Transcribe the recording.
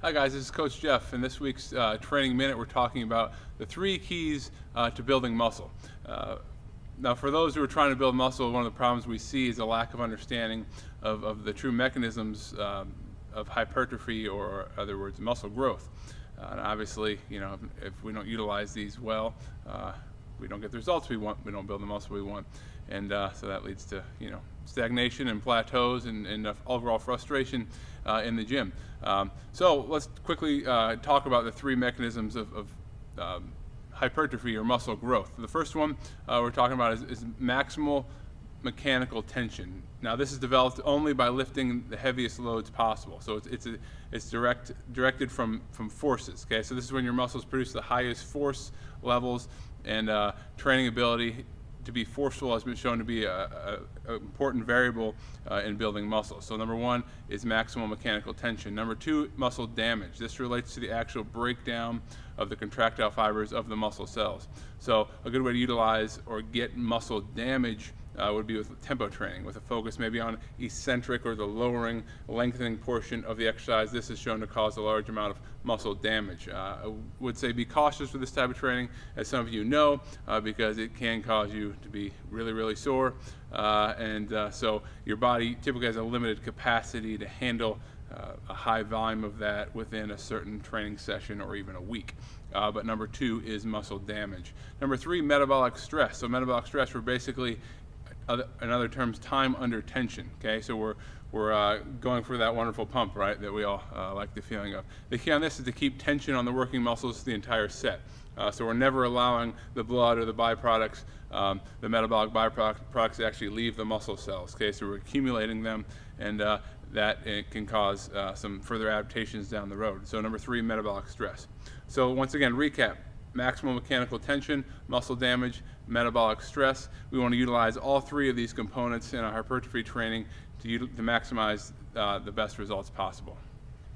Hi guys, this is Coach Jeff. In this week's Training Minute, we're talking about the 3 keys to building muscle. Now, for those who are trying to build muscle, one of the problems we see is a lack of understanding of the true mechanisms of hypertrophy, or in other words, muscle growth. And obviously, if we don't utilize these well, we don't get the results we want. We don't build the muscle we want, and so that leads to stagnation and plateaus and overall frustration in the gym. So let's quickly talk about the 3 mechanisms of hypertrophy or muscle growth. The first one we're talking about is maximal mechanical tension. Now, this is developed only by lifting the heaviest loads possible. So it's directed from forces. Okay, so this is when your muscles produce the highest force levels, and training ability to be forceful has been shown to be an important variable in building muscle. So number 1 is maximal mechanical tension. Number 2, muscle damage. This relates to the actual breakdown of the contractile fibers of the muscle cells. So a good way to utilize or get muscle damage would be with tempo training, with a focus maybe on eccentric or the lengthening portion of the exercise. This is shown to cause a large amount of muscle damage. I would say be cautious with this type of training, as some of you know, because it can cause you to be really, really sore. So your body typically has a limited capacity to handle a high volume of that within a certain training session or even a week. But number 2 is muscle damage. Number 3, metabolic stress. So metabolic stress, we're basically, in other terms, time under tension. Okay, so we're going for that wonderful pump, right, that we all like the feeling of. The key on this is to keep tension on the working muscles the entire set. So we're never allowing the blood or the byproducts, the metabolic byproducts, to actually leave the muscle cells. Okay, so we're accumulating them, and that it can cause some further adaptations down the road. So number 3, metabolic stress. So once again, recap: maximal mechanical tension, muscle damage, metabolic stress. We want to utilize all 3 of these components in our hypertrophy training to maximize the best results possible.